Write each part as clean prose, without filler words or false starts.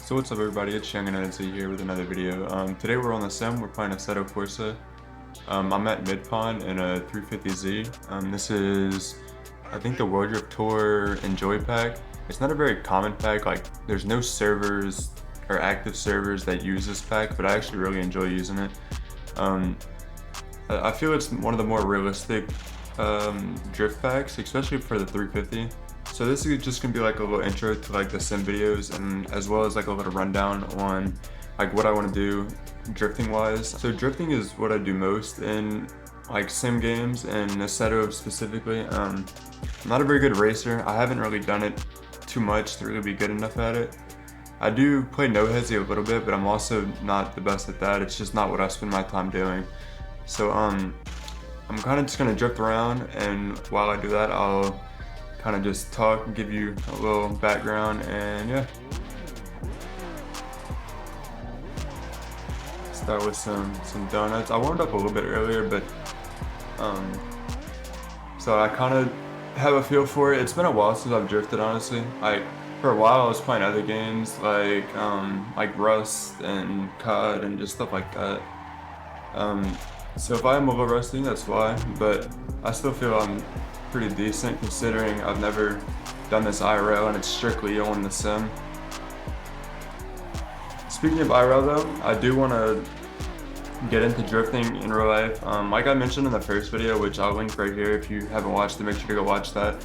So what's up everybody, it's Young and Nancy here with another video. Today we're on the sim, we're playing Assetto Corsa. I'm at mid-pawn in a 350Z. This is, I think, the World Drift Tour Enjoy pack. It's not a very common pack, like there's no servers or active servers that use this pack, but I actually really enjoy using it. I feel it's one of the more realistic drift packs, especially for the 350. So this is just gonna be like a little intro to like the sim videos, and as well as like a little rundown on like what I want to do drifting wise. So drifting is what I do most in like sim games, and Assetto specifically. I'm not a very good racer. I haven't really done it too much to really be good enough at it. I do play no hezzy a little bit, but I'm also not the best at that. It's just not what I spend my time doing. So I'm kind of just gonna drift around, and while I do that, I'll kind of just talk and give you a little background, and yeah. Start with some donuts. I warmed up a little bit earlier, but so I kind of have a feel for it. It's been a while since I've drifted, honestly. Like for a while I was playing other games like Rust and COD and just stuff like that. So if I am a little rusty, that's why, but I still feel I'm pretty decent considering I've never done this IRL and it's strictly on the sim. Speaking of IRL though, I do want to get into drifting in real life. Like I mentioned in the first video, which I'll link right here if you haven't watched it, make sure to go watch that.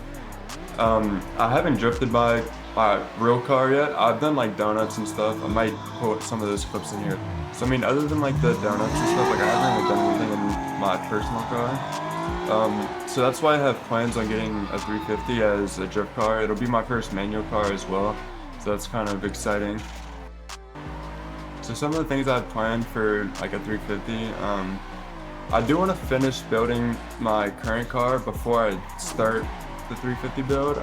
I haven't drifted by my real car yet. I've done like donuts and stuff. I might put some of those clips in here. So I mean, other than like the donuts and stuff, like I haven't really done anything in my personal car. So that's why I have plans on getting a 350 as a drift car. It'll be my first manual car as well, so that's kind of exciting. So some of the things I've planned for like a 350, I do want to finish building my current car before I start the 350 build.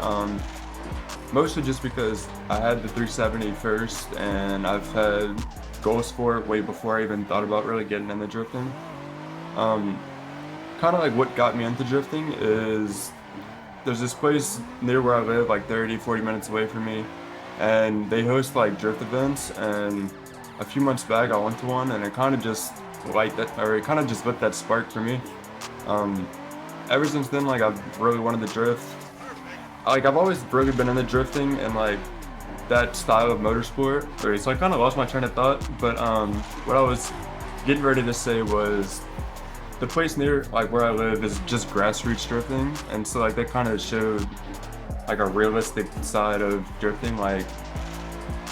Mostly just because I had the 370 first, and I've had goals for it way before I even thought about really getting into drifting. Kind of like what got me into drifting is there's this place near where I live, like 30-40 minutes away from me, and they host like drift events, and a few months back I went to one, and it kind of just lit that spark for me. Ever since then, like I've really wanted to drift. Like I've always really been into drifting and like that style of motorsport. So I kind of lost my train of thought, but what I was getting ready to say was the place near like where I live is just grassroots drifting, and so like that kind of showed like a realistic side of drifting. Like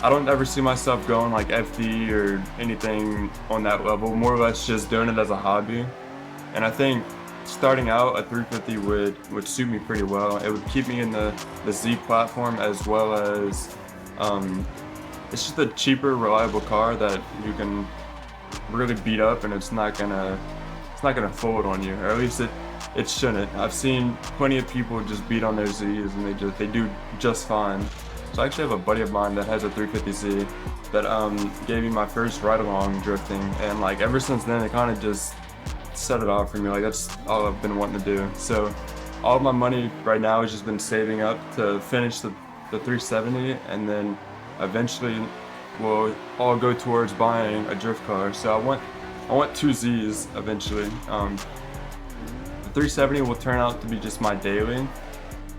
I don't ever see myself going like FD or anything on that level, more or less just doing it as a hobby. And I think starting out a 350 would suit me pretty well. It would keep me in the Z platform, as well as it's just a cheaper, reliable car that you can really beat up, and it's not gonna fold on you, or at least it shouldn't. I've seen plenty of people just beat on their Z's and they do just fine. So I actually have a buddy of mine that has a 350Z that gave me my first ride along drifting, and like ever since then it kind of just set it off for me. Like that's all I've been wanting to do. So all of my money right now has just been saving up to finish the 370, and then eventually we'll all go towards buying a drift car. So I want two Z's eventually. The 370 will turn out to be just my daily,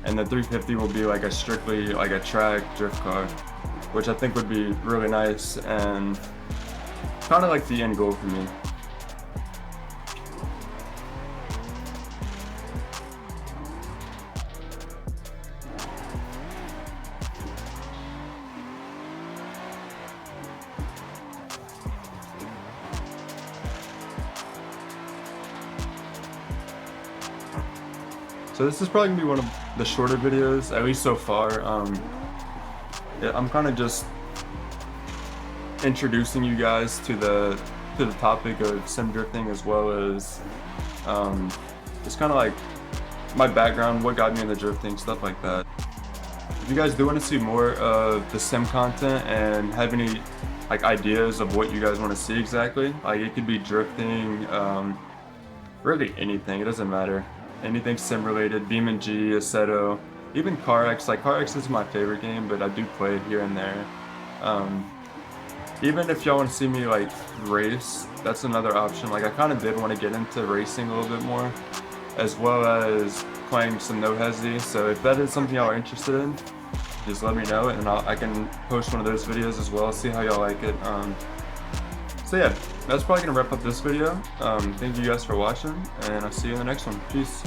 and the 350 will be like a strictly like a track drift car, which I think would be really nice and kind of like the end goal for me. So this is probably gonna be one of the shorter videos, at least so far. Yeah, I'm kind of just introducing you guys to the topic of sim drifting, as well as it's kind of like my background, what got me into drifting, stuff like that. If you guys do want to see more of the sim content and have any like ideas of what you guys want to see exactly, like it could be drifting, really anything, it doesn't matter. Anything sim related, BeamNG, Assetto, even CarX. Like CarX is my favorite game, but I do play it here and there. even if y'all want to see me like race, that's another option. Like I kind of did want to get into racing a little bit more, as well as playing some no hesi. So if that is something y'all are interested in, just let me know, and I can post one of those videos as well. See how y'all like it. So yeah, that's probably gonna wrap up this video. Thank you guys for watching, and I'll see you in the next one. Peace.